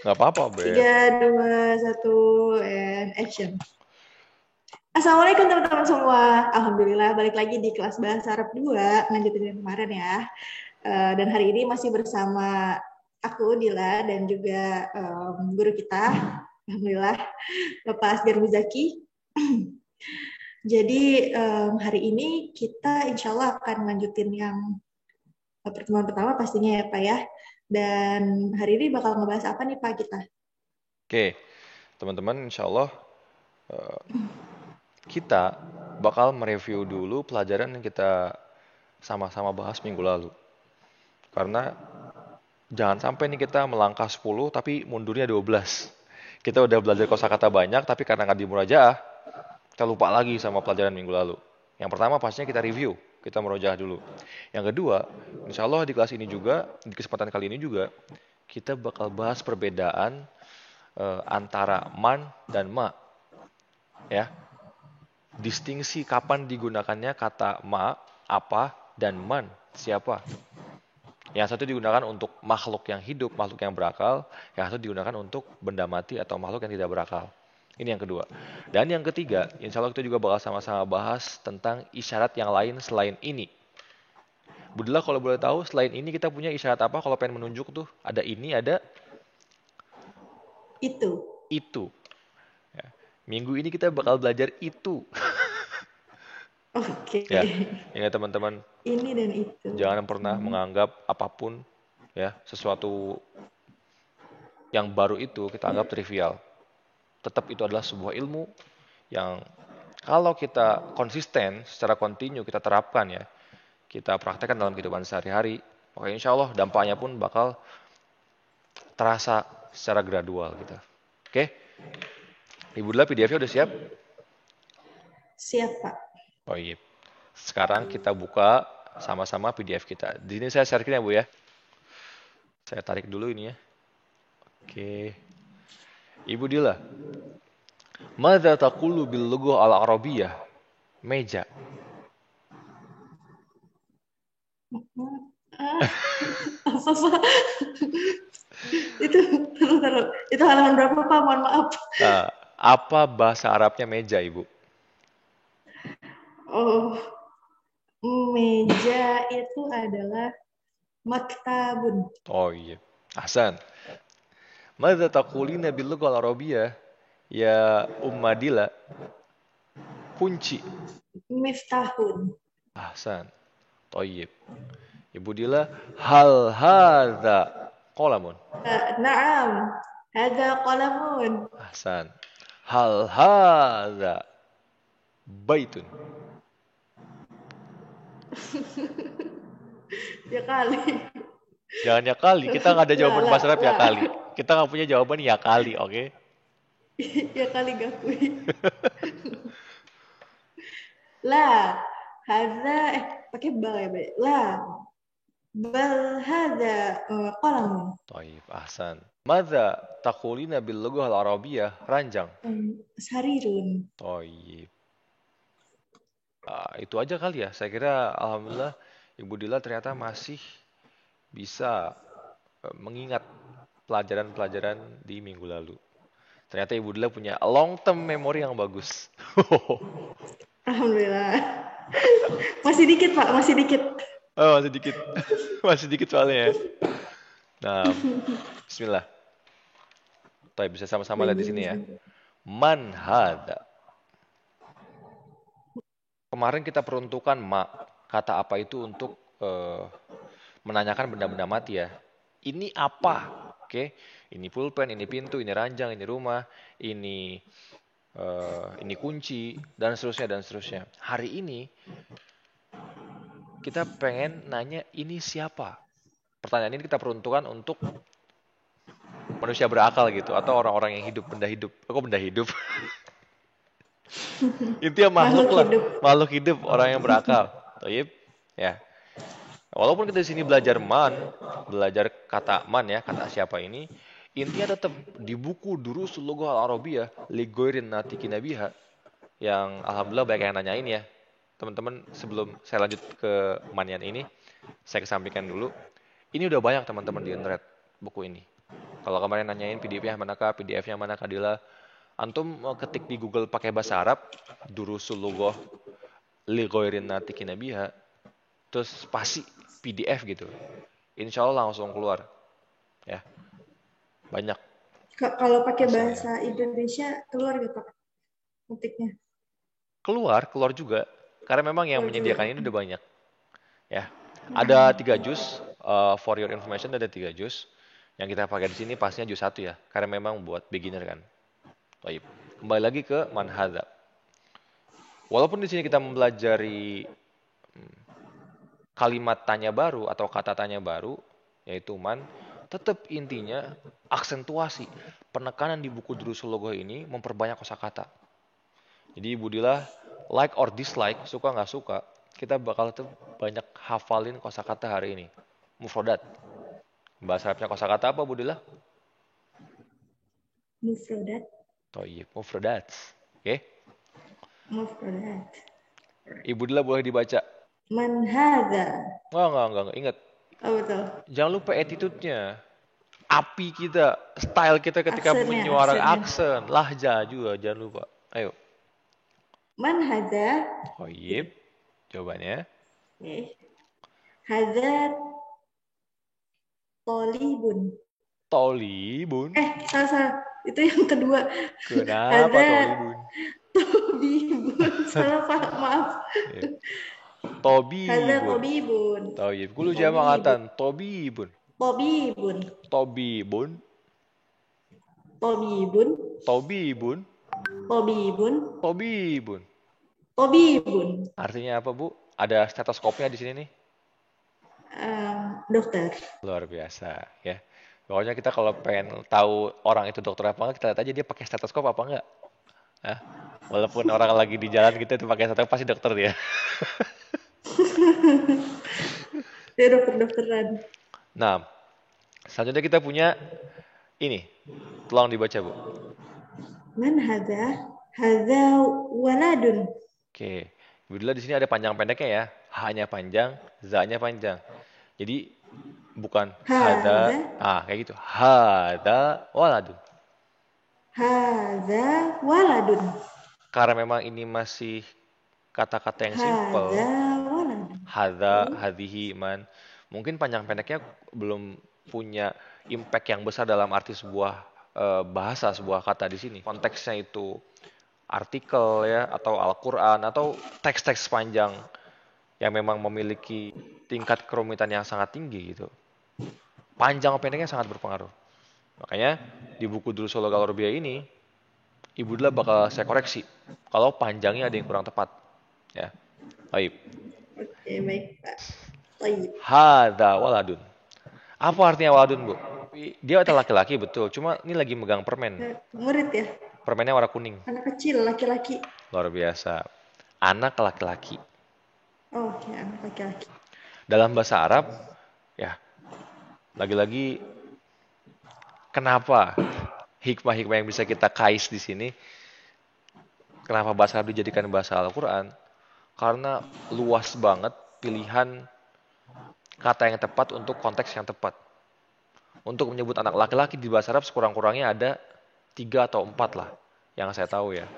Nggak apa-apa, Beb. 3, 2, 1, and action. Assalamualaikum teman-teman semua. Alhamdulillah balik lagi di kelas Bahasa Arab 2, lanjutin yang kemarin ya. Dan hari ini masih bersama aku, Dila, dan juga guru kita, Alhamdulillah, Bapak Asgar Muzaki. Jadi hari ini kita insya Allah akan lanjutin yang pertemuan pertama pastinya ya Pak ya. Dan hari ini bakal ngebahas apa nih Pak kita? Oke, teman-teman, insya Allah kita bakal mereview dulu pelajaran yang kita sama-sama bahas minggu lalu. Karena jangan sampai nih kita melangkah 10 tapi mundurnya 12. Kita udah belajar kosakata banyak tapi karena nggak di murojaah, kita lupa lagi sama pelajaran minggu lalu. Yang pertama pastinya kita review, kita murojaah dulu. Yang kedua, insya Allah di kelas ini juga, di kesempatan kali ini juga, kita bakal bahas perbedaan antara man dan ma. Ya, distingsi kapan digunakannya kata ma, apa, dan man, siapa. Yang satu digunakan untuk makhluk yang hidup, makhluk yang berakal. Yang satu digunakan untuk benda mati atau makhluk yang tidak berakal. Ini yang kedua. Dan yang ketiga, insya Allah kita juga bakal sama-sama bahas tentang isyarat yang lain selain ini. Budila kalau boleh tahu, selain ini kita punya isyarat apa kalau pengen menunjuk tuh? Ada ini, ada Itu. itu. Ya. Minggu ini kita bakal belajar itu. Oke. Ya, ingat teman-teman, Ini dan itu. jangan pernah menganggap apapun ya sesuatu yang baru itu kita anggap trivial. Tetap itu adalah sebuah ilmu yang kalau kita konsisten secara kontinu kita terapkan ya, kita praktekkan dalam kehidupan sehari-hari, maka insya Allah dampaknya pun bakal terasa secara gradual gitu. Oke, Ibu Dila PDF-nya udah siap? Siap Pak. Oh iya. Sekarang kita buka sama-sama PDF kita. Di sini saya share ya Bu ya. Saya tarik dulu ini ya. Oke. Ibu Dila, madza taqulu bil lughah al-arabiyyah? Meja. Ah, apa? Itu, taruh. Itu halaman berapa Pak? Mohon maaf. Apa bahasa Arabnya meja, Ibu? Oh, meja itu adalah maktabun. Oh iya. Hasan. Madza taqulina bil lughah al-arabiyyah? Ya Ummadila. Kunci. Miftahun. Ahsan. Toyib. Ibu Dila, hal hadza qalamun. Naam. Hada qalamun. Ahsan. Hal hadza baitun. Ya kali. Jangan ya kali, kita nggak ada jawaban bahasa Arab ya Lah. kali. Kita nggak punya jawaban ya kali, oke? Ya kali gakui. Lah. Hada, pakai bal ya, Be. Lah. Bal hada qalamun. Toyib, ahsan. Madza taqulina bil lughah al-arabiyyah? Ranjang. Sarirun. Toyib. Itu aja kali ya. Saya kira alhamdulillah Ibu Dila ternyata masih bisa mengingat pelajaran-pelajaran di minggu lalu. Ternyata Ibu Dila punya long term memory yang bagus. Alhamdulillah. Masih dikit, Pak. Masih dikit. Oh, masih dikit. Masih dikit soalnya ya. Nah, bismillah. Tapi bisa sama-sama lihat di sini ya. Man hada. Kemarin kita peruntukan ma, kata apa itu untuk menanyakan benda-benda mati ya. Ini apa? Oke, ini pulpen, ini pintu, ini ranjang, ini rumah, ini kunci, dan seterusnya dan seterusnya. Hari ini kita pengen nanya ini siapa? Pertanyaan ini kita peruntukan untuk manusia berakal gitu atau orang-orang yang hidup, benda hidup. Kok benda hidup? Intinya makhluk Makhluk lah, hidup. makhluk hidup, orang yang berakal. Toyib, ya. Walaupun kita di sini belajar man, belajar kata man ya, kata siapa ini, intinya tetap di buku Durusul Lughah Al-Arabiyyah li Ghairin Natiki Nabiha yang alhamdulillah banyak yang nanyain ya. Teman-teman, sebelum saya lanjut ke manian ini, saya kesampingkan dulu. Ini udah banyak teman-teman di internet buku ini. Kalau kemarin nanyain PDF-nya manakah, PDF-nya mana Kadila, antum ketik di Google pakai bahasa Arab, durusul lughah li ghairin natiqina biha, terus spasi PDF gitu. Insya Allah langsung keluar. Ya, banyak Kalau pakai hasilnya. bahasa Indonesia keluar gitu ketiknya. Keluar juga. Karena memang yang Keluar juga. menyediakan ini udah banyak. Ya, ada 3 juz. For your information ada 3 juz. Yang kita pakai di sini pastinya juz 1 ya. Karena memang buat beginner kan. Baik. Kembali lagi ke manhadza. Walaupun di sini kita mempelajari kalimat tanya baru atau kata tanya baru, yaitu man, tetap intinya aksentuasi. Penekanan di buku Durusul Logoh ini memperbanyak kosakata. Jadi Ibu Dila, like or dislike, suka nggak suka, kita bakal tuh banyak hafalin kosakata hari ini. Mufrodat. Bahasa Arabnya kosakata apa Bu Dila? Mufrodat. Toyib, mufrodat. Oke. Mufrodat. Ibu Dila boleh dibaca. Man hadza. Enggak. Ingat, Oh betul. jangan lupa attitude-nya. Api kita, style kita ketika menyuarakan Aksennya. aksen, lahja juga, jangan lupa. Ayo. Man hadza. Toyib, jawabannya. Okay. Hadza tolibun. Tolibun. Salah. Itu yang kedua. Kenapa Hadza tolibun? tobibun. Salah Pak, maaf. Ya. Hadza Tobibun. tobibun. Toyib. Kulu Tobibun. jama'atan. Tobibun. Tobibun. Tobibun. Tobibun. Tobibun. Tobibun. Tobibun. Tobibun. Artinya apa, Bu? Ada stetoskopnya di sini nih. Dokter. Luar biasa, ya. Pokoknya kita kalau pengen tahu orang itu dokter apa enggak, kita lihat aja dia pakai stetoskop apa enggak. Hah? Walaupun orang lagi di jalan kita itu pakai stetoskop pasti dokter dia. Dia dokter-dokteran. Nah, selanjutnya kita punya ini. Tolong dibaca, Bu. Man hadza? Hadza waladun. Oke. Alhamdulillah di sini ada panjang pendeknya ya. H-nya panjang, Z-nya panjang. Jadi bukan hada, Hadza. kayak gitu. Hada waladun. Hadza waladun. Karena memang ini masih kata-kata yang simple. Hadza waladun. Hada, hadihi, man. Mungkin panjang pendeknya belum punya impact yang besar dalam arti sebuah bahasa, sebuah kata di sini. Konteksnya itu artikel ya, atau Al-Quran, atau teks-teks panjang yang memang memiliki tingkat kerumitan yang sangat tinggi gitu. Panjang pendeknya sangat berpengaruh. Makanya di buku Durusul Lughah Arabiyah ini, Ibu Dila bakal saya koreksi kalau panjangnya ada yang kurang tepat. Ya, baik. Oke, baik Pak. Baik. Hada waladun. Apa artinya waladun, Bu? Dia adalah laki-laki betul, cuma ini lagi megang permen. Murid ya? Permennya warna kuning. Anak kecil, laki-laki. Luar biasa. Anak laki-laki. Oh, oke, anak laki-laki. Dalam bahasa Arab, ya, lagi-lagi kenapa hikmah-hikmah yang bisa kita kais di sini? Kenapa bahasa Arab dijadikan bahasa Al-Quran? Karena luas banget pilihan kata yang tepat untuk konteks yang tepat. Untuk menyebut anak laki-laki di bahasa Arab sekurang-kurangnya ada 3 atau 4 lah yang saya tahu ya.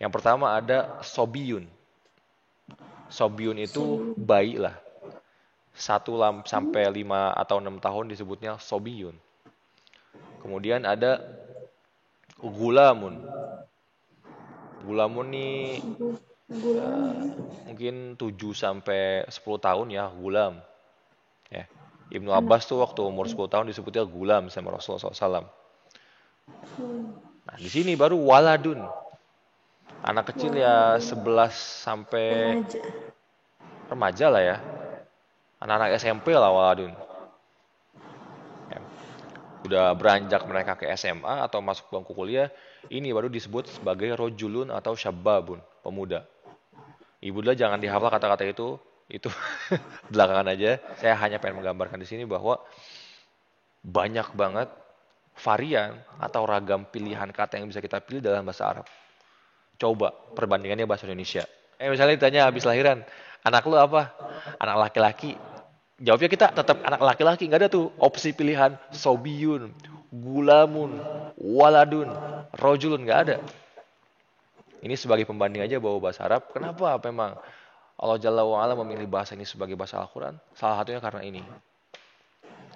Yang pertama ada sobiyun. Sobiyun itu bayi lah. 1 sampai 5 atau 6 tahun disebutnya sobiyun. Kemudian ada gulamun. Gulamun nih mungkin 7 sampai 10 tahun ya, gulam. Ya. Ibnu Abbas tuh waktu umur 10 tahun disebutnya gulam sama Rasulullah SAW. Nah, di sini baru waladun. Anak kecil ya 11 sampai remaja lah ya. Anak-anak SMP lah waladun. Ya. Udah beranjak mereka ke SMA atau masuk bangku kuliah, ini baru disebut sebagai rojulun atau syababun, pemuda. Ibu Dila jangan dihafal kata-kata itu belakangan aja. Saya hanya pengen menggambarkan di sini bahwa banyak banget varian atau ragam pilihan kata yang bisa kita pilih dalam bahasa Arab. Coba perbandingannya bahasa Indonesia. Misalnya ditanya habis lahiran, anak lu apa? Anak laki-laki. Jawabnya kita tetap anak laki-laki, nggak ada tuh opsi pilihan sobiyun, gulamun, waladun, rojulun, nggak ada. Ini sebagai pembanding aja bahwa bahasa Arab, kenapa memang Allah Jalla wa'ala memilih bahasa ini sebagai bahasa Al-Quran? Salah satunya karena ini.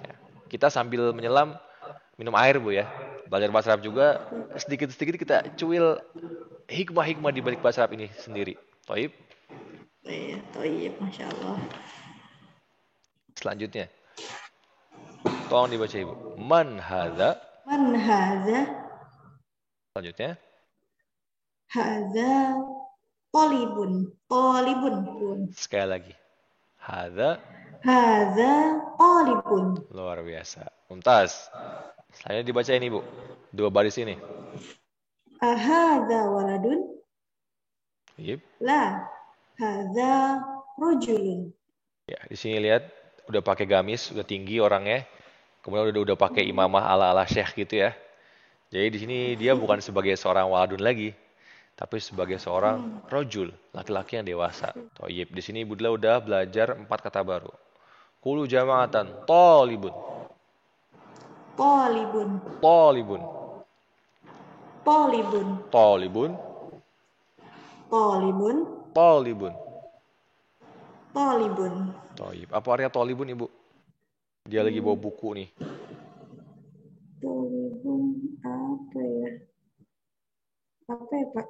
Ya. Kita sambil menyelam, minum air Bu ya. Belajar bahasa Arab juga, sedikit-sedikit kita cuil hikmah-hikmah di balik bahasa Arab ini sendiri. Taib. Iya, toyib, Masya Allah. Selanjutnya, tolong dibaca Ibu. Man hadza. Man haza, Selanjutnya, haza, tolibun, tolibun, bun. sekali lagi. Hadza, Haza, tolibun. luar biasa. Mumtaz. Selanjutnya dibaca ini Bu. Dua baris ini. Ahaza waladun, Yip. la, haza, rojulun. Ya, di sini lihat udah pakai gamis, udah tinggi orangnya. Kemudian udah pakai imamah ala-ala syekh gitu ya. Jadi di sini dia bukan sebagai seorang waladun lagi, tapi sebagai seorang rojul, laki-laki yang dewasa. Toyib. Di sini Budla udah belajar 4 kata baru. Kulu jama'atan, tolibun, Tolibun, tolibun, tolibun, tolibun, tolibun, tolibun. tolibun. Toyib. Apa artinya tolibun Ibu? Dia lagi bawa buku nih. Tolibun apa ya? Apa ya, Pak?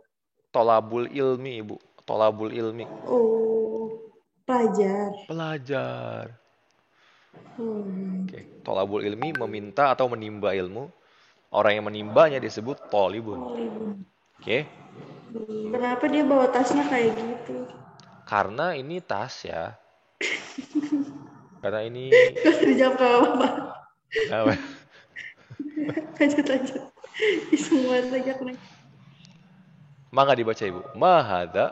Tolabul ilmi Ibu. Tolabul ilmi. Oh, pelajar. Pelajar. Hmm. Oke. Tolabul ilmi meminta atau menimba ilmu. Orang yang menimbanya disebut tolibun. Tolibun. Oke. Kenapa dia bawa tasnya kayak gitu? Karena ini tas ya. Karena ini Gak usah dijawab gak apa-apa. apa? Lanjut. Semua saja kena. Mangga dibaca Ibu. Mahada.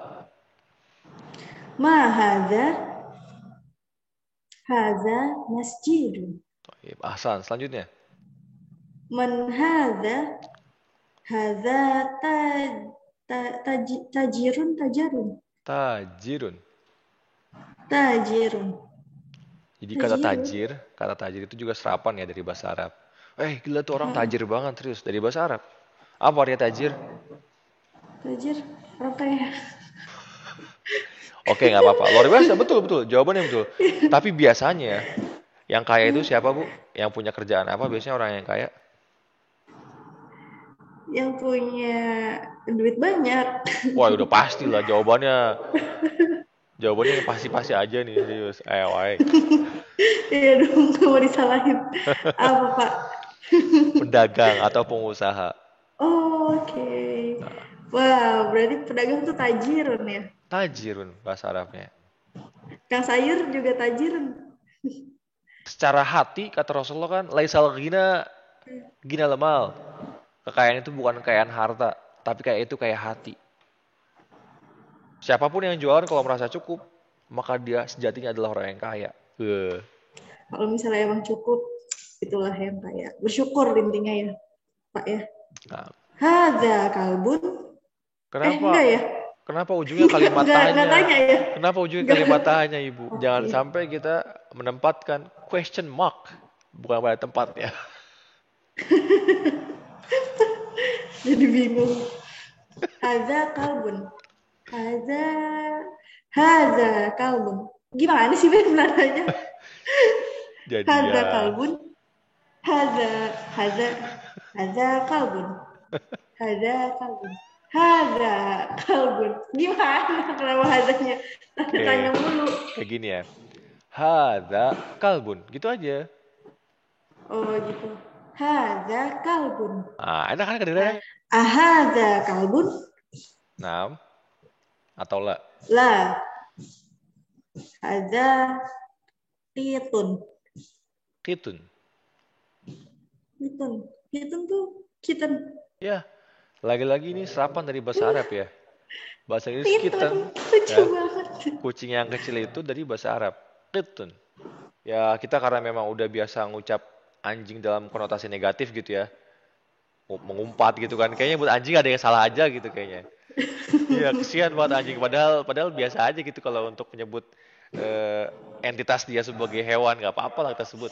Mahadha. Hadha masjidun. Ahsan. Selanjutnya. Man hadha. Hadha tajirun. Tajirun. Tajirun. Jadi Tajirun. kata tajir itu juga serapan ya dari bahasa Arab. Gila tuh orang tajir banget serius dari bahasa Arab. Apa artinya tajir? Tajir apa ya? Oke, nggak apa-apa. Luar biasa, betul. Jawabannya betul. Tapi biasanya yang kaya itu siapa Bu? Yang punya kerjaan apa? Biasanya orang yang kaya. Yang punya duit banyak. Wah, udah pasti lah jawabannya. Jawabannya yang pasti-pasti aja nih, serius. Ayo. Iya dong, gak mau disalahin. Apa, Pak? Pedagang atau pengusaha. Oh, oke. Wah, berarti pedagang tuh tajirun ya? Tajirun bahasa Arabnya. Kang sayur juga tajirun. Secara hati, kata Rasulullah kan, laisal gina lemal. Kekayaan itu bukan kekayaan harta, tapi kayak itu kayak hati. Siapapun yang jualan kalau merasa cukup, maka dia sejatinya adalah orang yang kaya. Kalau misalnya emang cukup, itulah yang kaya. Bersyukur intinya ya, Pak ya. Nah, Hadza kalbun. kenapa? Enggak ya? Kenapa ujungnya kalimat tanya? Enggak tanya ya? Kenapa ujungnya Enggak. kalimat tanya, Ibu? Oke. Jangan sampai kita menempatkan question mark bukan pada tempatnya. Jadi bingung. Hadza kalbun. Hadza kalbun. Gimana sih nadanya? Jadi Hadza ya, kalbun. Hadza kalbun. Hadza kalbun. Hadza kalbun. Gimana? Kenapa hadzanya? Tanya mulu. kayak gini ya. Hadza kalbun, gitu aja. Oh gitu. Hadza kalbun. Enak kan kedengarannya? Ahadza kalbun? Nah, atau la? La. Hadza kitun. Kitun. Kitun tuh kitten. Ya, lagi-lagi ini serapan dari bahasa Arab ya. Bahasa Inggris kitten. Lucu Ya. banget. Kucing yang kecil itu dari bahasa Arab. Kitun. Ya, kita karena memang udah biasa ngucap anjing dalam konotasi negatif gitu ya. Mengumpat gitu kan. Kayaknya buat anjing ada yang salah aja gitu kayaknya. Iya, kesian buat anjing. Padahal biasa aja gitu kalau untuk menyebut eh, entitas dia sebagai hewan, nggak apa-apa lah kita sebut.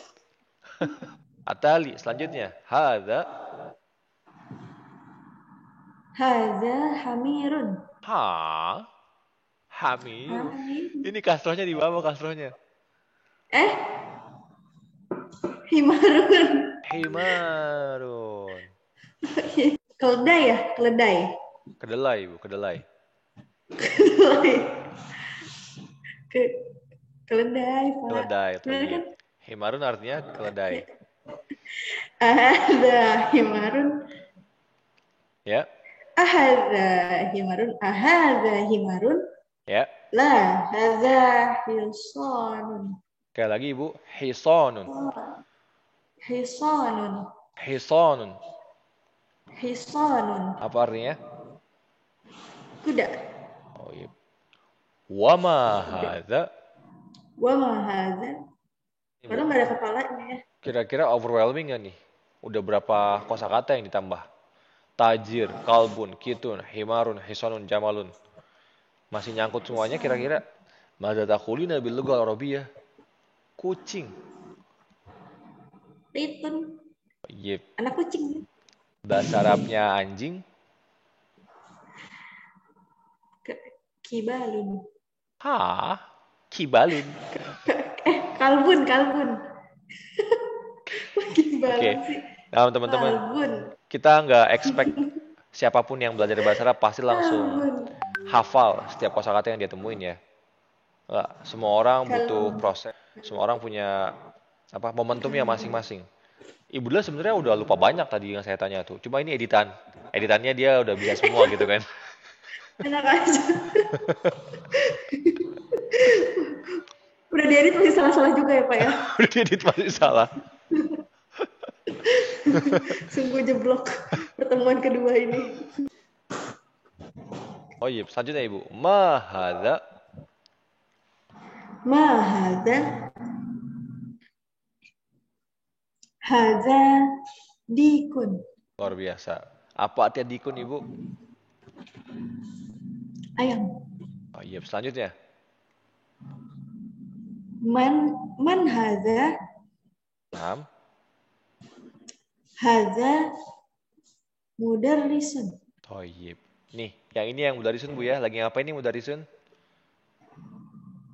Atali, selanjutnya. Hadza, Hadza hamirun. ha, hamir. Hamirun. Ini kasrohnya di bawah kasrohnya. Eh, himarun. Himarun. Keledai ya? Keledai. Kedelai, Bu, kedelai. Keledai. Ke keledai, Pak. Keledai, Benar kan? toyib. Himarun artinya keledai. Ahadza himarun. Ya, Ahadza himarun. Ahadza himarun. ya. La, hadza hisanun. Sekali lagi, Ibu. Hisonun. Hisanun. Hisonun. Hisanun. Apa artinya? Kuda. Oh, iya. Wama Kuda. hadza. Wa ma hadza. Ibu, Padahal nggak ada kepalanya ya. kira-kira overwhelming nggak nih? Udah berapa kosakata yang ditambah? Tajir, kalbun, kitun, himarun, hisonun, jamalun. Masih nyangkut semuanya kira-kira? Madza taqulina bil lughah arabiyah? Kucing. Ritun. Yep. Anak kucing. Bahasa Arabnya anjing. Kibalun. Hah? Kibalun. Kalbun, kalbun. Oke. Kibalun sih. Nah, teman-teman, Kalbun. kita nggak expect siapapun yang belajar bahasa Arab pasti langsung Kalbun. hafal setiap kosakata yang dia temuin ya. Nggak, semua orang butuh Kalbun. proses. Semua orang punya apa momentumnya masing-masing. Ibu Dila sebenarnya udah lupa banyak tadi yang saya tanya tuh. Cuma ini editan. Editannya dia udah bisa semua gitu kan. Enak aja. Udah diedit masih salah-salah juga ya Pak ya. Udah diedit masih salah. Sungguh jeblok pertemuan kedua ini. Oh iya, selanjutnya Ibu. Ma hadza. Ma hadza. Hadza dikun. Luar biasa. Apa artinya dikun Ibu? Ayam. Oh iya, selanjutnya. Man hadza. Nah, Hadza mudarrisun. Toyib. Nih, yang ini yang Mudarisun Bu ya. Lagi ngapain nih Mudarisun?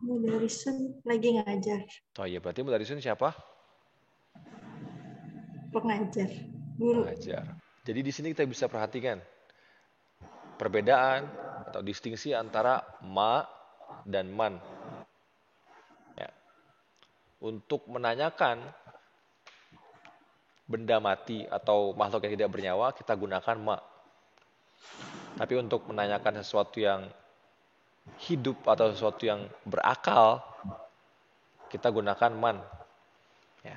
Mudarrisun lagi ngajar. Toyib, berarti Mudarisun siapa? Pengajar. Guru. Pengajar. Jadi di sini kita bisa perhatikan perbedaan atau distingsi antara ma dan man. Ya. Untuk menanyakan benda mati atau makhluk yang tidak bernyawa, kita gunakan ma. Tapi untuk menanyakan sesuatu yang hidup atau sesuatu yang berakal, kita gunakan man. Ya.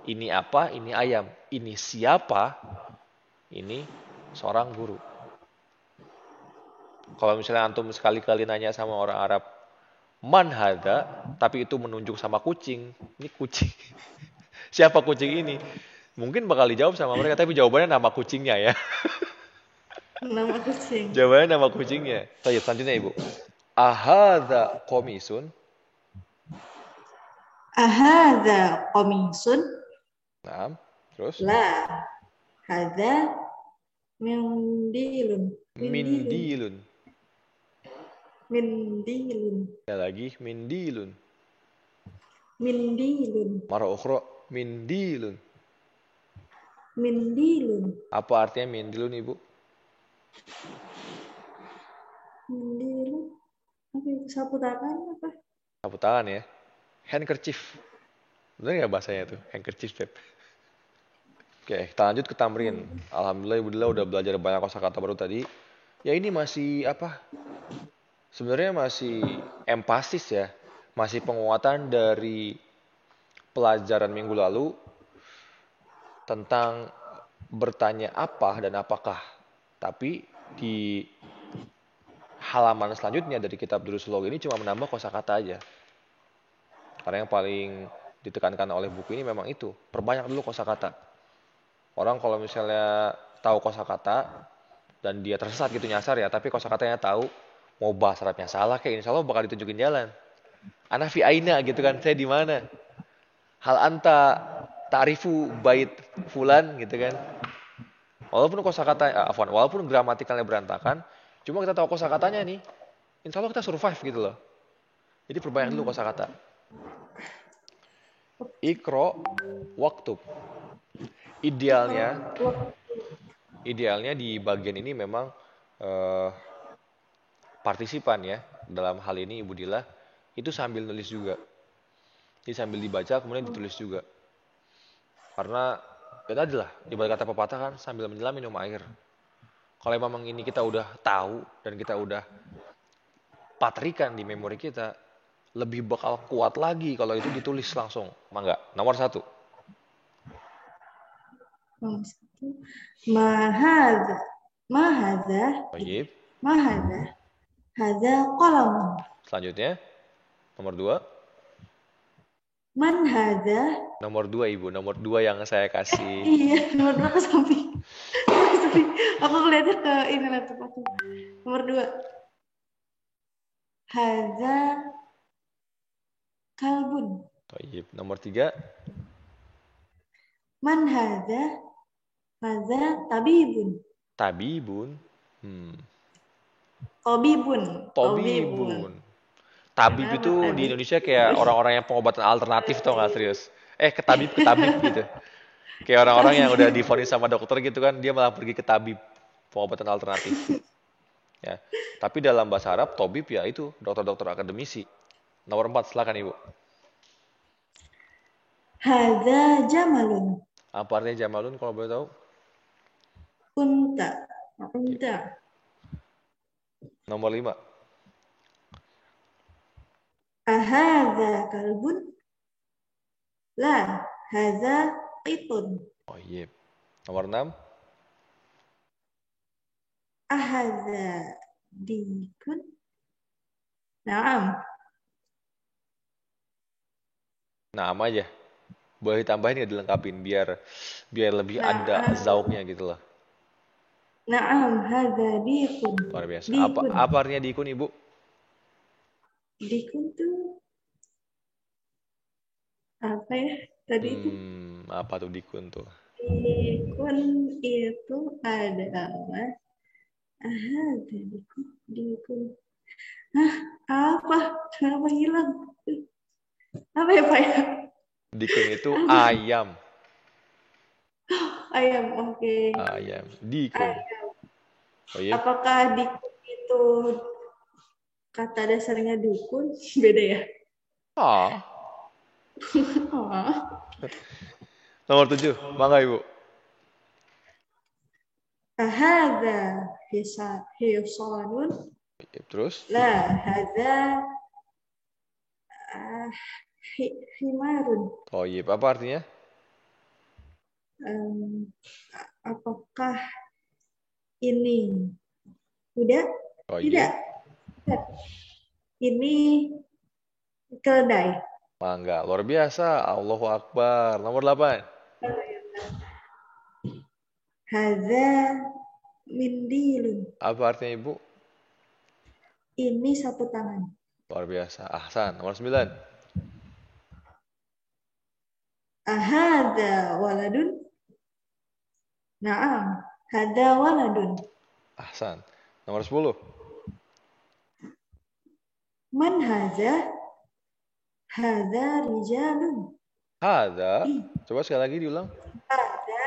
Ini apa? Ini ayam. Ini siapa? Ini seorang guru. Kalau misalnya antum sekali-kali nanya sama orang Arab, man hada, tapi itu menunjuk sama kucing. Ini kucing. Siapa kucing ini? Mungkin bakal dijawab sama mereka, tapi jawabannya nama kucingnya ya. Nama kucing. Jawabannya nama kucingnya. Baik, selanjutnya Ibu. Ahadza komisun. Ahadza qamisun. Nah, terus La. Hadza mindilun. mindilun. Mindilun. Ya lagi mindilun. Mindilun. Marah ukhra mindilun. Mindilun. Apa artinya mindilun Ibu? Mindilun. Apa itu? Sapu tangan apa? Sapu tangan ya. Handkerchief. Bener nggak bahasanya tuh? Handkerchief, Beb. Oke, kita lanjut ke tamrin. Alhamdulillah Ibu Dila udah belajar banyak kosakata baru tadi. Ya ini masih apa? Sebenarnya masih empasis ya. Masih penguatan dari pelajaran minggu lalu tentang bertanya apa dan apakah. Tapi di halaman selanjutnya dari kitab Durusulog ini cuma menambah kosakata aja. Karena yang paling ditekankan oleh buku ini memang itu. Perbanyak dulu kosakata. Orang kalau misalnya tahu kosakata dan dia tersesat gitu nyasar ya, tapi kosakatanya tahu, mau bahasa Arabnya salah kayak insya Allah bakal ditunjukin jalan. Ana fi aina gitu kan, saya di mana? Hal anta ta'rifu bait fulan gitu kan. Walaupun kosakata afwan, walaupun gramatikalnya berantakan, cuma kita tahu kosakatanya nih, insya Allah kita survive gitu loh. Jadi perbanyak dulu kosakata. Ikro waktu. Ikro Idealnya, waktu. idealnya di bagian ini memang eh, partisipan ya dalam hal ini Ibu Dila itu sambil nulis juga. Jadi sambil dibaca kemudian ditulis juga. Karena ya tadi lah, ibarat kata pepatah kan sambil menyelam minum air. Kalau memang ini kita udah tahu dan kita udah patrikan di memori kita, lebih bakal kuat lagi kalau itu ditulis langsung. Mangga. Nomor satu. Nomor satu. Mahadha. Mahadha. Baik. Mahadha. Hadha qalam. Selanjutnya, nomor dua. Man hadha. Nomor dua Ibu, nomor dua yang saya kasih. Iya, nomor dua ke samping. Aku ngeliatnya ke ini laptop aku. Nomor dua. Hadha kalbun. Baik. Nomor tiga. Man hadha. Hadha tabibun. Tabibun. Tobibun. Tobibun. Tabib Kenapa itu di tabib? Indonesia kayak orang-orang yang pengobatan alternatif tau nggak serius? Ketabib gitu. Kayak orang-orang yang udah divonis sama dokter gitu kan, dia malah pergi ke tabib, pengobatan alternatif. Ya. Tapi dalam bahasa Arab, tabib ya itu dokter-dokter akademisi. Nomor 4, silakan Ibu. Hadha jamalun. Apa artinya jamalun kalau boleh tahu? Unta. Unta. Nomor 5. Ahadha kalbun? La. Hadha qitun. Oh iya. Nomor 6. Ahadha dikun? Naam. Nah, aja. Boleh ditambahin nggak dilengkapin biar lebih ada Naam. zauknya gitu loh. Naam. Hadha dikun. Luar biasa. Apa Dikun. apa artinya dikun Ibu? Dikun tuh apa ya? Tadi itu Apa tuh dikun tuh? dikun itu adalah dikun. Dikun. Hah, apa? Kenapa hilang? Apa ya, Pak ya? Dikun itu Apa? ayam. Ayam, oke. Ayam. Dikun. Ayam. Oh iya. Apakah dikun itu kata dasarnya dukun? Beda ya? Ah. Oh. Nomor 7. Mangga Ibu. Ahada hisanun. Terus? La, hada himarun. Oh iya. Apa artinya? Apakah ini kuda? Oh Tidak. iya. Ini keledai. Mangga. Luar biasa. Allahu Akbar. Nomor 8. Hadza mindilun. Apa artinya Ibu? Ini sapu tangan. Luar biasa. Ahsan. Nomor 9. Ahadza waladun? Naam, hada waladun. Ahsan. Nomor 10. Man hadza? Hadza rijalun. Hadza. Coba sekali lagi diulang. Hadza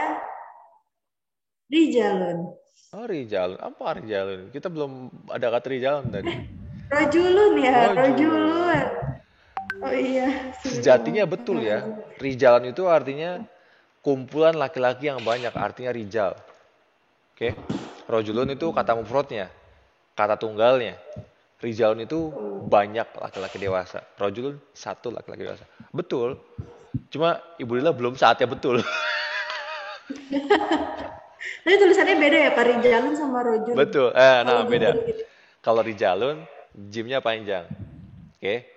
rijalun. Oh, rijalun. Apa rijalun? Kita belum ada kata rijalun tadi. Rajulun ya, Rajul. rajulun. Oh iya. Sejatinya betul ya. Rijalun itu artinya kumpulan laki-laki yang banyak. Artinya rijal. Oke. Rajulun itu kata mufradnya. Kata tunggalnya. Rijalun itu banyak laki-laki dewasa. Rajulun satu laki-laki dewasa. Betul. Cuma Ibu Lila belum saatnya betul. Tapi tulisannya beda ya, Pak, rijalun sama rojul. Betul. Nah beda. Kalau rijalun, jimnya panjang. Oke.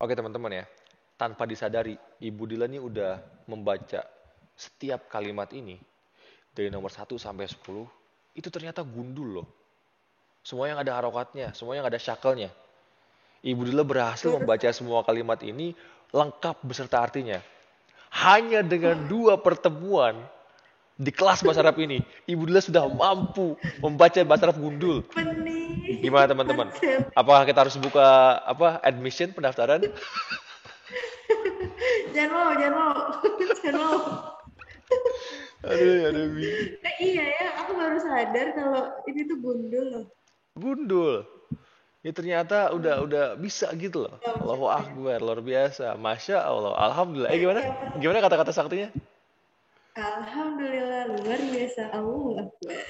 Oke teman-teman ya. Tanpa disadari, Ibu Dila ini udah membaca setiap kalimat ini. Dari nomor 1 sampai 10. Itu ternyata gundul loh. Semua yang ada harokatnya. Semua yang ada syakelnya. Ibu Dila berhasil Terus, membaca semua kalimat ini lengkap beserta artinya. Hanya dengan 2 pertemuan di kelas bahasa Arab ini, Ibu Dila sudah mampu membaca bahasa Arab gundul. benih, Gimana teman-teman? konsep. Apakah kita harus buka admission pendaftaran? Jangan mau, jangan mau, jangan mau. Aduh, aduh, Bi. Iya ya, aku baru sadar kalau ini tuh gundul loh. Gundul. Ya ternyata udah bisa gitu loh. Allahu Konsepnya. Akbar, luar biasa. Masya Allah. Alhamdulillah. Gimana? Yang pertama, Gimana kata-kata saktinya? Alhamdulillah luar biasa. Allah Akbar.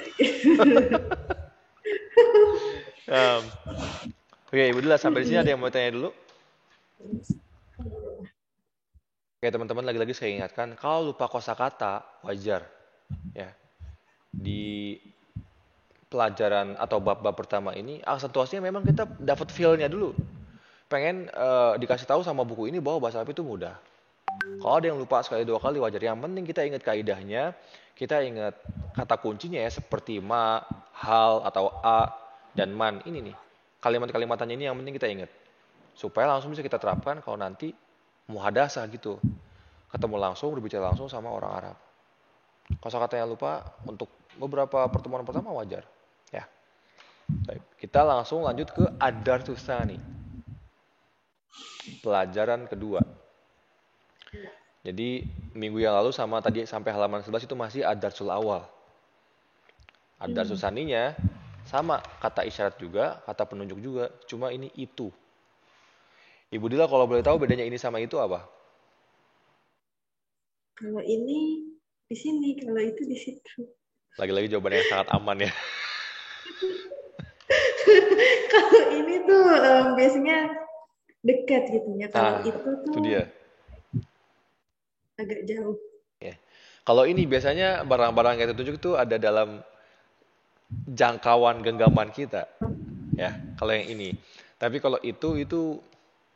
Um, Oke, Ibu Dila, sampai di sini ada yang mau tanya dulu? Oke, teman-teman, lagi-lagi saya ingatkan, kalau lupa kosakata, wajar. Ya, di pelajaran atau bab-bab pertama ini, aksentuasinya memang kita dapat feel-nya dulu. Pengen dikasih tahu sama buku ini bahwa bahasa Arab itu mudah. Kalau ada yang lupa sekali 2 kali, wajar. Yang penting kita ingat kaidahnya, kita ingat kata kuncinya ya, seperti ma, hal, atau a, dan man. Ini nih, kalimat-kalimatannya ini yang penting kita ingat. Supaya langsung bisa kita terapkan kalau nanti muhadasah gitu. Ketemu langsung, berbicara langsung sama orang Arab. Kosakata yang lupa untuk beberapa pertemuan pertama wajar. Ya. Baik. Kita langsung lanjut ke Ad-Darsusani. Pelajaran kedua. Jadi minggu yang lalu sama tadi sampai halaman 11 itu masih Ad-Darsul awal. Ad-Darsusaninya sama kata isyarat juga, kata penunjuk juga, cuma ini itu. Ibu Dila kalau boleh tahu bedanya ini sama itu apa? Kalau ini di sini, kalau itu di situ. Lagi-lagi jawabannya yang sangat aman ya. Kalau ini tuh biasanya dekat gitu ya. Kalau itu Itu tuh dia. agak jauh. Ya. Kalau ini biasanya barang-barang yang ditunjuk itu ada dalam jangkauan genggaman kita. Ya, kalau yang ini. Tapi kalau itu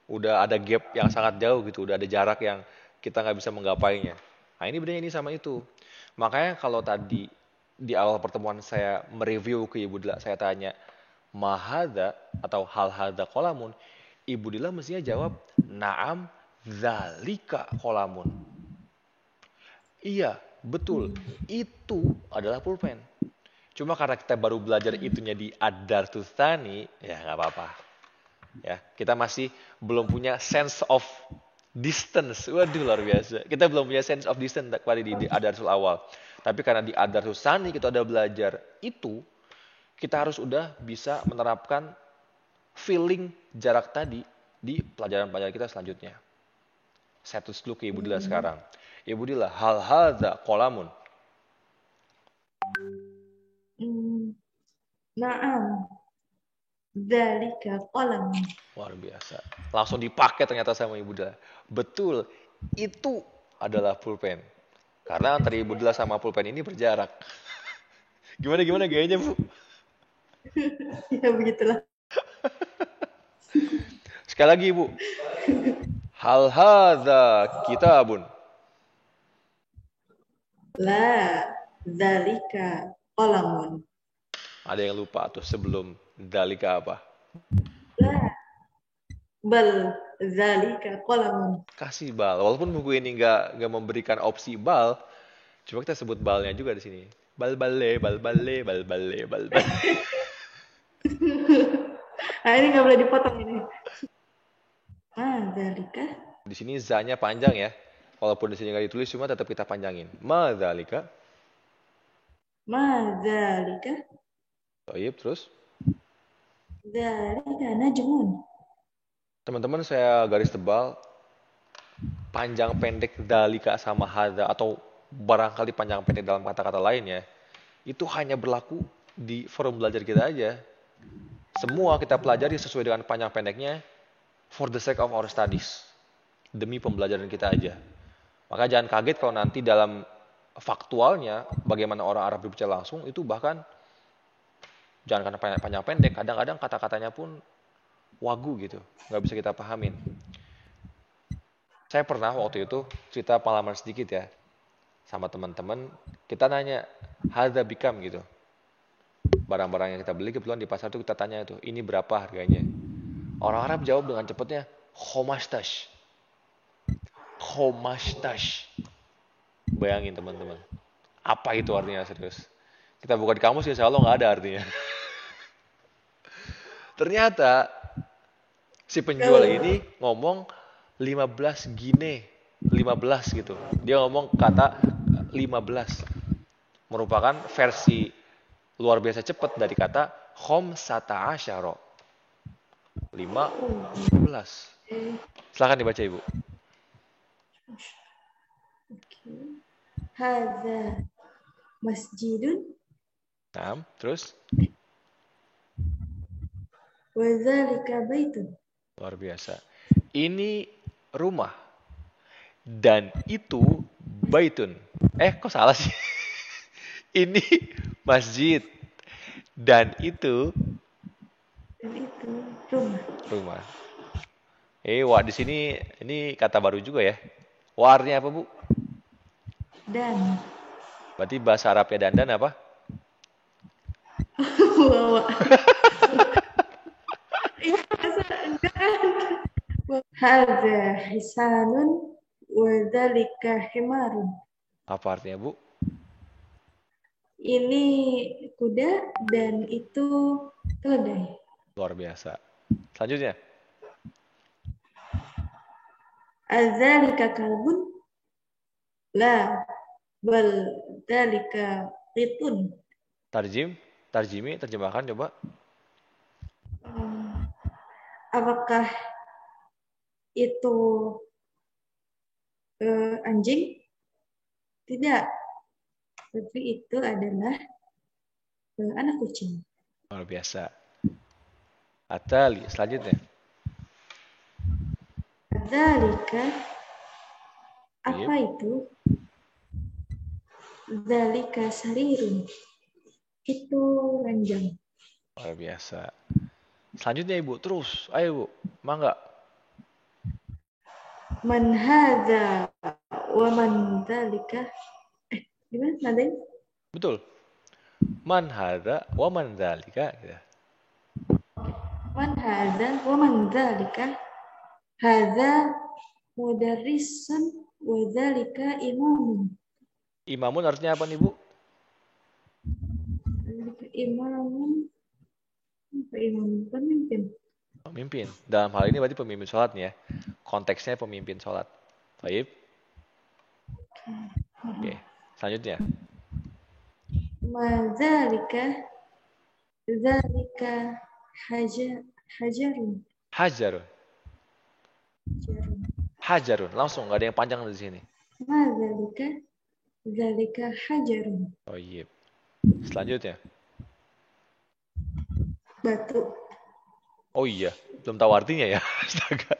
udah ada gap yang sangat jauh gitu, udah ada jarak yang kita nggak bisa menggapainya. Nah ini bedanya ini sama itu. Makanya kalau tadi di awal pertemuan saya mereview ke Ibu Dila, saya tanya, mahada atau hal hada kolamun, Ibu Dila mestinya jawab, naam zalika kolamun. Iya, betul. Itu adalah pulpen. Cuma karena kita baru belajar itunya di Ad-Dartustani, ya nggak apa-apa. Ya, kita masih belum punya sense of distance. Waduh, luar biasa. Kita belum punya sense of distance pada di Ad-Darsul awal. Tapi karena di Ad-Dartustani kita udah belajar itu, kita harus udah bisa menerapkan feeling jarak tadi di pelajaran-pelajaran kita selanjutnya. Saya tulis dulu ke Ibu Dila sekarang. Ibu Dila, hal hadza kolamun. Naam, dzalika qalam. Luar biasa. Langsung dipakai ternyata sama Ibu Dila. Betul, itu adalah pulpen. Karena antara Ibu Dila sama pulpen ini berjarak. Gimana gayanya, Bu? Ya begitulah. Sekali lagi, Ibu. Hal hadza kitabun. La dzalika qalamun. Ada yang lupa tuh sebelum dalika apa? La bal dzalika qalamun. Kasih bal. Walaupun buku ini nggak memberikan opsi bal, cuma kita sebut balnya juga di sini. Bal balle, bal balle, bal balle, bal balle. Nah ini nggak boleh dipotong ini. Dzalika. Di sini za-nya panjang ya. Walaupun di sini nggak ditulis, cuma tetap kita panjangin. Ma dzalika. Dzalika. Baik, terus. Dzalika najmun. Teman-teman saya garis tebal. Panjang pendek dalika sama hadza atau barangkali panjang pendek dalam kata-kata lain ya. Itu hanya berlaku di forum belajar kita aja. Semua kita pelajari sesuai dengan panjang pendeknya for the sake of our studies. Demi pembelajaran kita aja. Maka jangan kaget kalau nanti dalam faktualnya bagaimana orang Arab berbicara langsung itu bahkan jangan karena panjang pendek, kadang-kadang kata-katanya pun wagu gitu, nggak bisa kita pahamin. Saya pernah waktu itu cerita pengalaman sedikit ya sama teman-teman, kita nanya hadza bikam gitu. Barang-barang yang kita beli kebetulan di pasar itu kita tanya itu, ini berapa harganya? Orang Arab jawab dengan cepatnya, khomashtash. Khomashtash. Bayangin teman-teman. Apa itu artinya serius? Kita buka di kamus insya Allah nggak ada artinya. Ternyata si penjual ini ngomong 15 gine. 15 gitu. Dia ngomong kata 15. Merupakan versi luar biasa cepat dari kata khomsata asyara. 15. Silahkan dibaca Ibu. Hadza masjidun Nah, terus? wa dzalika baitun. Luar biasa. Ini rumah. Dan itu baitun. Kok salah sih? Ini masjid. Dan itu Dan itu rumah. rumah. Wah di sini ini kata baru juga ya. Wah artinya apa Bu? Dan Berarti bahasa Arabnya dandan apa? bawa. Ya, masa enggak kan? Hadza hisanun wa dzalika himarun. Apa artinya Bu? Ini kuda dan itu keledai. Luar biasa. Selanjutnya. Adzalika kalbun la bal dzalika qitun. Tarjimi, terjemahkan coba. Apakah itu anjing? Tidak, tapi itu adalah anak kucing. Luar biasa. Atali, selanjutnya. Dzalika apa Yep. itu? Dzalika sarirun. Itu ranjang. Luar biasa. Selanjutnya Ibu, terus. Ayo Bu, mangga. Man hadza wa man dzalika. Gimana nadanya? Betul. Man hadza wa man dzalika. Gitu. Man hadza wa man dzalika. Hadza mudarrisun wa dzalika imamun. Imamun artinya apa nih Bu? Imamun pemimpin. Pemimpin. Dalam hal ini berarti pemimpin sholat nih ya. Konteksnya pemimpin sholat. Baik. Oke. Selanjutnya. Madzalika dzalika hajarun. Hajarun. Hajarun. Langsung nggak ada yang panjang di sini. Madzalika dzalika hajarun. Oh iya. Selanjutnya. Batu. Oh iya. Belum tahu artinya ya. Astaga.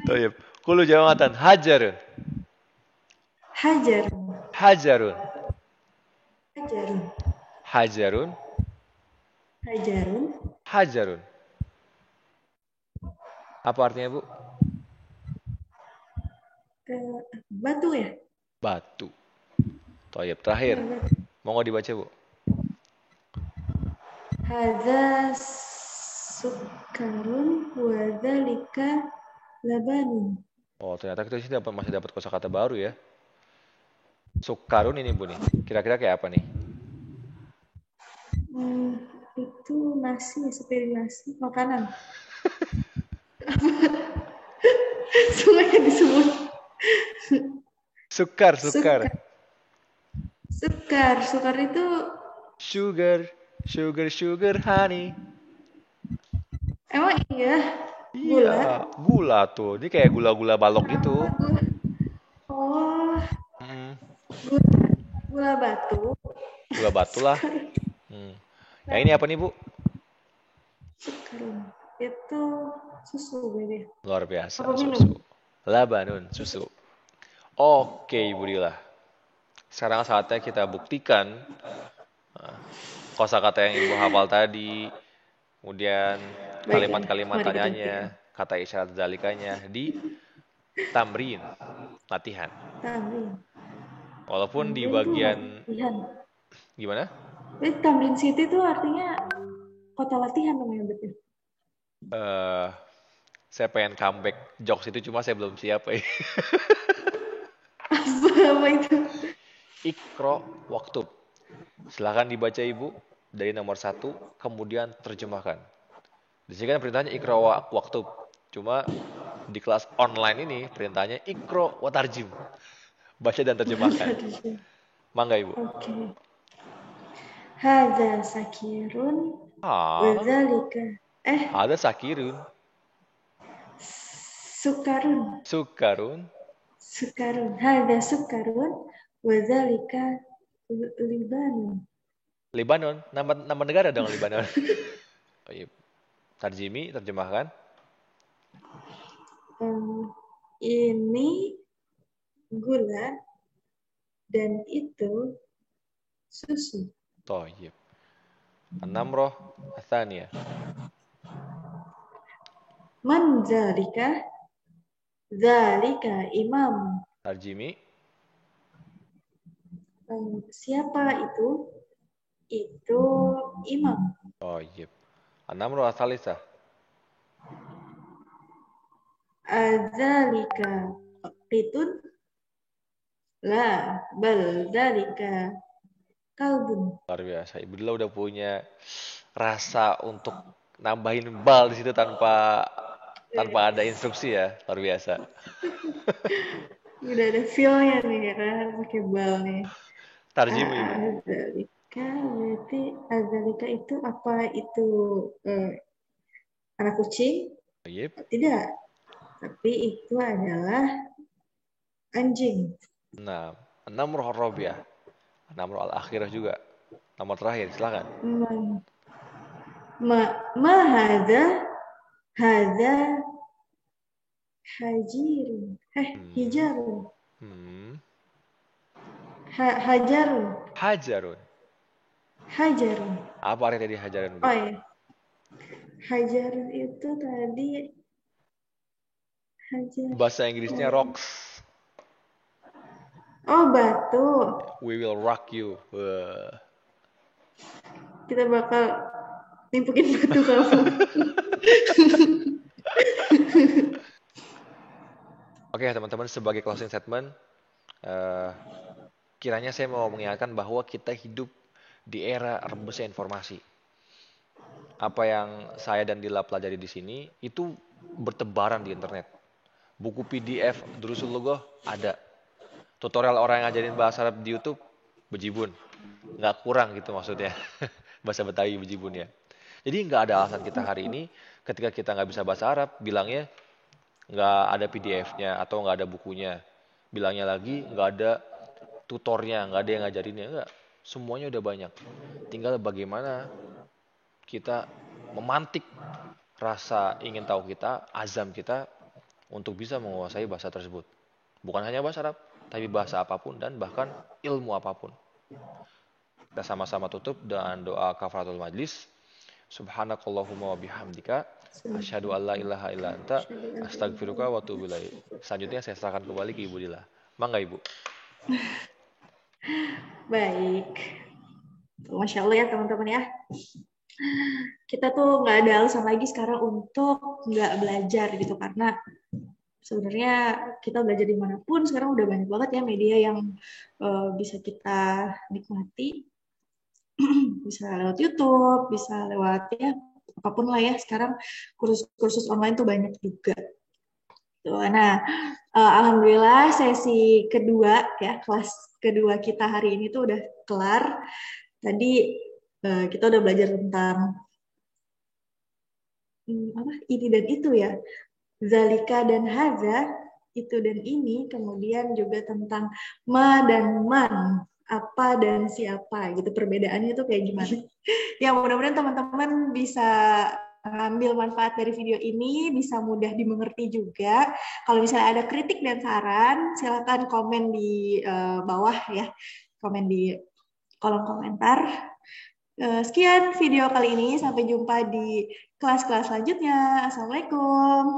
Toyib. Kulu jamatan. Hajarun. Hajarun. Hajarun. Hajarun. Hajarun. Hajarun. Hajarun. Apa artinya Bu? Batu ya? Batu. Toyib. Terakhir. Mau nggak dibaca Bu? Hadza sukarun wa dzalika labanun. Oh ternyata kita sini masih dapat kosakata baru ya. Sukarun ini Bu nih. Kira-kira kayak apa nih? Itu nasi, sepiring nasi, makanan. Semua yang disebut. Sukar. Sukar itu Sugar, honey. emang iya. Iya, gula tuh. Ini kayak gula-gula balok gitu. Oh, gula batu. Gula batu lah. Yang ini apa nih Bu? Sukarun. Itu susu beda. Luar biasa, Apa minum? susu. Labanun, susu. Oke Ibu Dila. Sekarang saatnya kita buktikan kosakata yang Ibu hafal tadi, kemudian kalimat-kalimat tanyanya, kata isyarat zalikanya di tamrin, latihan. Walaupun di bagian latihan. gimana? Tamrin city itu artinya Kota latihan namanya berarti. Eh, saya pengen comeback jokes itu cuma saya belum siap. Apa itu? Ikro waktu. Silahkan dibaca Ibu dari nomor 1, kemudian terjemahkan. Di sini kan perintahnya ikro waktu. Cuma di kelas online ini perintahnya ikro watarjim. Baca dan terjemahkan. Mangga Ibu. Oke. Hadza sakirun Ah, wadzalika ada sakirun, sukarun. sukarun, Sukarun. Hadza sukarun wadzalika libanun. Lebanon. Nama negara dong Lebanon. Oh, iya. Tarjimi, terjemahkan. Ini gula dan itu susu. Toyib. An-Namroh, Athaniyah. Man zalika? Zalika imam. Tarjimi. Siapa itu? Itu imam. Toyib. An-Namroh, Athalisah. Azalika qitun? La, bal zalika kalbun. Luar biasa. Ibu Dila udah punya rasa untuk nambahin bal di situ tanpa ada instruksi ya. Luar biasa. Udah ada feel-nya nih ya kan pakai bal nih. Tarjimi Ibu. Azalika berarti azalika itu apa itu anak kucing? Toyib. Tidak, tapi itu adalah anjing. Nah, An-Namroh Ar-Rabi'ah. An-Namroh Al-Akhirah juga. Nomor terakhir, silakan. Ma hadza hadza hajirun. Hijarun. Hmm. Hajarun. Hajarun. Hajarun. Apa arti tadi hajarun, Bu? Oh ya. Hajarun itu tadi hajar. Bahasa Inggrisnya rocks. Oh, batu. We will rock you. Wah. Kita bakal nimpukin batu kamu. Oke, teman-teman, sebagai closing statement, kiranya saya mau mengingatkan bahwa kita hidup di era rebusnya informasi. Apa yang saya dan Dila pelajari di sini itu bertebaran di internet. Buku PDF Durusul Lughah ada. Tutorial orang yang ngajarin bahasa Arab di YouTube bejibun. Nggak kurang gitu maksudnya. Bahasa Betawi bejibun ya. Jadi nggak ada alasan kita hari ini ketika kita nggak bisa bahasa Arab bilangnya nggak ada PDF-nya atau nggak ada bukunya. Bilangnya lagi nggak ada tutornya, nggak ada yang ngajarinnya. Nggak. Semuanya udah banyak. Tinggal bagaimana kita memantik rasa ingin tahu kita, azam kita untuk bisa menguasai bahasa tersebut. Bukan hanya bahasa Arab, tapi bahasa apapun dan bahkan ilmu apapun. Kita sama-sama tutup dengan doa kafaratul majlis. Subhanakallahumma wa bihamdika asyhadu an la ilaha illa anta astaghfiruka wa atubu ilaik. Selanjutnya saya serahkan kembali ke Ibu Dila. Mangga Ibu. Baik. Masya Allah ya teman-teman ya. Kita tuh nggak ada alasan lagi sekarang untuk nggak belajar gitu karena sebenarnya kita belajar dimanapun sekarang udah banyak banget ya media yang bisa kita nikmati. Bisa lewat YouTube, bisa lewat ya apapun lah ya sekarang kursus-kursus online tuh banyak juga. Nah, alhamdulillah sesi kedua ya kelas kedua kita hari ini tuh udah kelar. Tadi kita udah belajar tentang apa ini dan itu ya, zalika dan haza, itu dan ini, kemudian juga tentang ma dan man, apa dan siapa gitu, perbedaannya tuh kayak gimana. Ya mudah-mudahan teman-teman bisa ngambil manfaat dari video ini, bisa mudah dimengerti juga. Kalau misalnya ada kritik dan saran, silakan komen di bawah ya, komen di kolom komentar. Sekian video kali ini, sampai jumpa di kelas-kelas selanjutnya. Assalamualaikum.